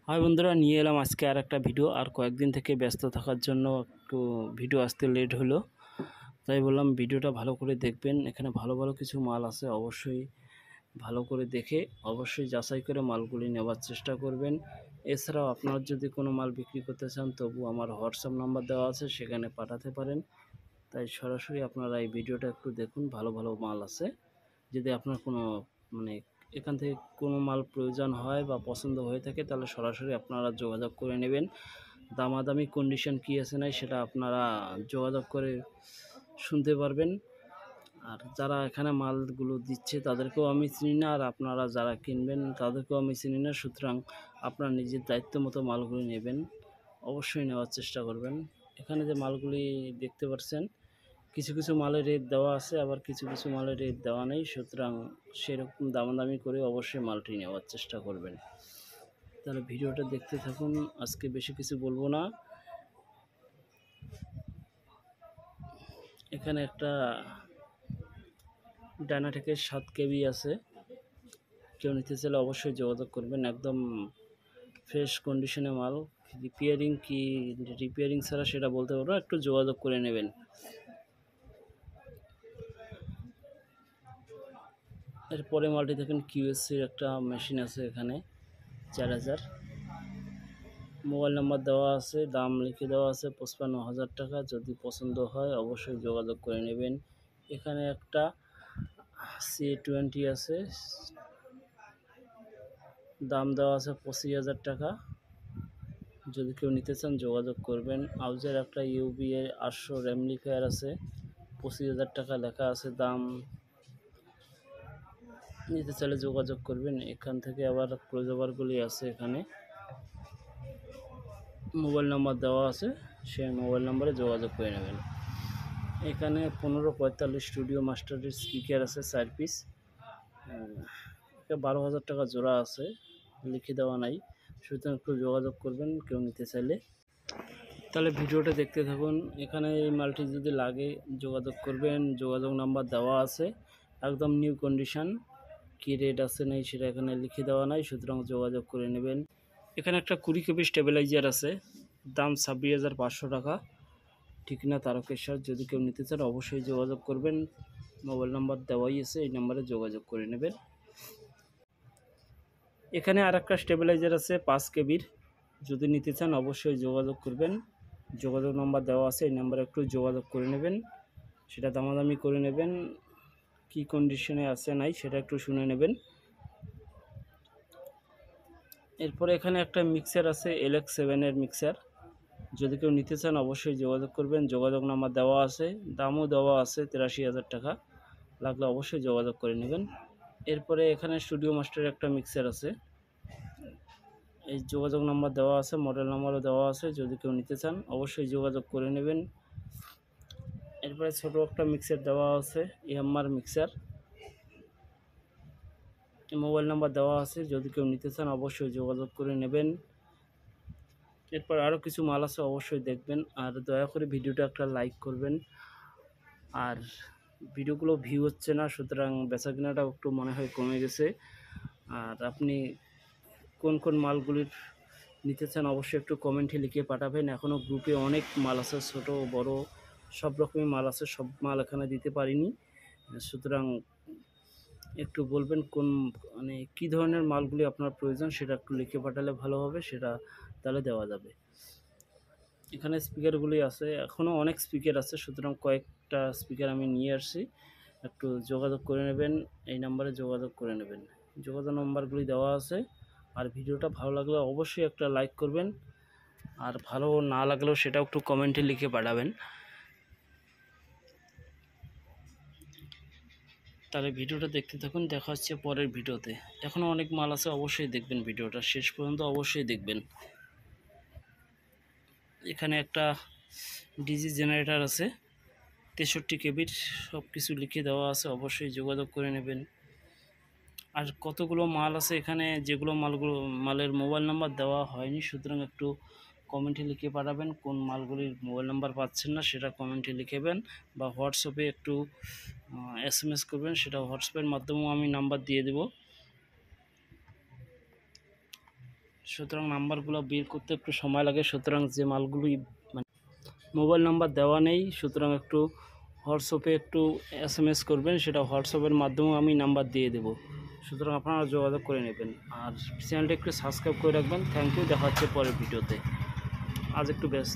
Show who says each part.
Speaker 1: High বন্ধুরা, নিয়ে এলাম আজকে আর একটা ভিডিও। আর কয়েকদিন থেকে ব্যস্ত থাকার জন্য একটু ভিডিও আসতে লেট হলো, তাই বললাম ভিডিওটা ভালো করে দেখবেন। এখানে ভালো ভালো কিছু মাল আছে, অবশ্যই ভালো করে দেখে অবশ্যই যাচাই করে মালগুলি নেওয়ার চেষ্টা করবেন। এছাড়াও আপনার যদি কোনো মাল বিক্রি করতে চান, তবু আমার হোয়াটসঅ্যাপ নাম্বার দেওয়া আছে, সেখানে পাঠাতে পারেন। তাই সরাসরি আপনারা এই ভিডিওটা একটু দেখুন, ভালো ভালো মাল আছে। যদি আপনার কোনো মানে এখান থেকে কোনো মাল প্রয়োজন হয় বা পছন্দ হয়ে থাকে, তাহলে সরাসরি আপনারা যোগাযোগ করে নেবেন। দামাদামি কন্ডিশন কী আছে নাই সেটা আপনারা যোগাযোগ করে শুনতে পারবেন। আর যারা এখানে মালগুলো দিচ্ছে তাদেরকেও আমি চিনি না, আর আপনারা যারা কিনবেন তাদেরকেও আমি চিনি না। সুতরাং আপনার নিজের দায়িত্ব মতো মালগুলি নেবেন, অবশ্যই নেওয়ার চেষ্টা করবেন। এখানে যে মালগুলি দেখতে পাচ্ছেন, কিছু কিছু মালের রেট দেওয়া আছে, আবার কিছু কিছু মালের রেট দেওয়া নেই। সুতরাং সেরকম দামাদামি করে অবশ্যই মালটি নেওয়ার চেষ্টা করবেন। তাহলে ভিডিওটা দেখতে থাকুন, আজকে বেশি কিছু বলবো না। এখানে একটা ডায়নাটেকের 7 কেবি আছে, কেউ নিতে চাইলে অবশ্যই যোগাযোগ করবেন। একদম ফ্রেশ কন্ডিশনে মাল, রিপেয়ারিং ছাড়া সেটা বলতে পারবো, একটু যোগাযোগ করে নেবেন। এরপরে মালটি দেখেন, কিউএসসির একটা মেশিন আছে, এখানে 4000। মোবাইল নাম্বার দেওয়া আছে, দাম লিখে দেওয়া আছে 55,000 টাকা। যদি পছন্দ হয় অবশ্যই যোগাযোগ করে নেবেন। এখানে একটা C20 আছে, দাম দেওয়া আছে 25,000 টাকা। যদি কেউ নিতে চান যোগাযোগ করবেন। আউজের একটা UBA 800 র্যামলিফায়ার আছে, 25,000 টাকা লেখা আছে দাম। নিতে চাইলে যোগাযোগ করবেন। এখান থেকে আবার ক্লোজওভারগুলি আছে, এখানে মোবাইল নাম্বার দেওয়া আছে, সেই মোবাইল নাম্বারে যোগাযোগ করে নেবেন। এখানে 1545 স্টুডিও মাস্টারের স্পিকার আছে 4 পিস, 12,000 টাকা জোড়া আছে, লিখে দেওয়া নাই। সুতরাং একটু যোগাযোগ করবেন কেউ নিতে চাইলে। তাহলে ভিডিওটা দেখতে থাকুন। এখানে এই মালটি যদি লাগে যোগাযোগ করবেন, যোগাযোগ নাম্বার দেওয়া আছে, একদম নিউ কন্ডিশন। কী রেট আছে নেই সেটা এখানে লিখে দেওয়া নাই, সুতরাং যোগাযোগ করে নেবেন। এখানে একটা 20 কেবি স্টেবিলাইজার আছে, দাম 26,500 টাকা। ঠিক না তারকেশ্বর। যদি কেউ নিতে চান অবশ্যই যোগাযোগ করবেন, মোবাইল নাম্বার দেওয়াই আছে, এই নাম্বারে যোগাযোগ করে নেবেন। এখানে আর একটা স্টেবিলাইজার আছে 5 কেবির, যদি নিতে চান অবশ্যই যোগাযোগ করবেন, যোগাযোগ নাম্বার দেওয়া আছে, এই নাম্বারে একটু যোগাযোগ করে নেবেন। সেটা দামাদামি করে নেবেন, কি কন্ডিশনে আছে নাই সেটা একটু শুনে নেবেন। এরপরে এখানে একটা মিক্সার আছে, LX7 এর মিক্সার। যদি কেউ নিতে চান অবশ্যই যোগাযোগ করবেন, যোগাযোগ নাম্বার দেওয়া আছে, দামও দেওয়া আছে 83,000 টাকা। লাগলে অবশ্যই যোগাযোগ করে নেবেন। এরপরে এখানে স্টুডিও মাস্টারের একটা মিক্সার আছে, এই যোগাযোগ নাম্বার দেওয়া আছে, মডেল নাম্বারও দেওয়া আছে। যদি কেউ নিতে চান অবশ্যই যোগাযোগ করে নেবেন। এরপরে ছোট একটা মিক্সার দেওয়া আছে, ইয়ামার মিক্সার, মোবাইল নাম্বার দেওয়া আছে। যদি কেউ নিতে চান অবশ্যই যোগাযোগ করে নেবেন। এরপর আরও কিছু মাল আছে, অবশ্যই দেখবেন। আর দয়া করে ভিডিওটা একটা লাইক করবেন। আর ভিডিওগুলো ভিউ হচ্ছে না, সুতরাং বেচা কেনাটাও একটু মনে হয় কমে গেছে। আর আপনি কোন কোন মালগুলির নিতে চান অবশ্যই একটু কমেন্টে লিখে পাঠাবেন। এখনও গ্রুপে অনেক মাল আছে, ছোট বড় সব রকমের মাল আছে, সব মাল এখানে দিতে পারিনি। সুতরাং একটু বলবেন কোন কী ধরনের মালগুলি আপনার প্রয়োজন, সেটা একটু লিখে পাঠালে ভালো হবে, সেটা তাহলে দেওয়া যাবে। এখানে স্পিকারগুলি আছে, এখনও অনেক স্পিকার আছে, সুতরাং কয়েকটা স্পিকার আমি নিয়ে আসছি। একটু যোগাযোগ করে নেবেন, এই নাম্বারে যোগাযোগ করে নেবেন। যোগাযোগ নাম্বারগুলি দেওয়া আছে। আর ভিডিওটা ভালো লাগলে অবশ্যই একটা লাইক করবেন, আর ভালো না লাগলেও সেটাও একটু কমেন্টে লিখে পাঠাবেন। তাহলে ভিডিওটা দেখতে থাকুন, দেখা হচ্ছে পরের ভিডিওতে। এখনও অনেক মাল আছে, অবশ্যই দেখবেন, ভিডিওটা শেষ পর্যন্ত অবশ্যই দেখবেন। এখানে একটা ডিজি জেনারেটর আছে 63 কেবির, সব কিছু লিখে দেওয়া আছে, অবশ্যই যোগাযোগ করে নেবেন। আর কতগুলো মাল আছে এখানে, যেগুলো মালের মোবাইল নাম্বার দেওয়া হয়নি, সুতরাং একটু কমেন্টে লিখে পাঠাবেন। কোন মালগুলির মোবাইল নাম্বার পাচ্ছেন না সেটা কমেন্টে লিখেবেন, বা হোয়াটসঅ্যাপে একটু SMS করবেন, সেটা হোয়াটসঅ্যাপের মাধ্যমেও আমি নাম্বার দিয়ে দেব। সুতরাং নাম্বারগুলো বের করতে একটু সময় লাগে। সুতরাং যে মালগুলি মানে মোবাইল নাম্বার দেওয়া নেই, সুতরাং একটু হোয়াটসঅ্যাপে একটু SMS করবেন, সেটা হোয়াটসঅ্যাপের মাধ্যমেও আমি নাম্বার দিয়ে দেবো। সুতরাং আপনারা যোগাযোগ করে নেবেন, আর চ্যানেলটা একটু সাবস্ক্রাইব করে রাখবেন। থ্যাংক ইউ, দেখা হচ্ছে পরের ভিডিওতে। আজ একটু ব্যস্ত।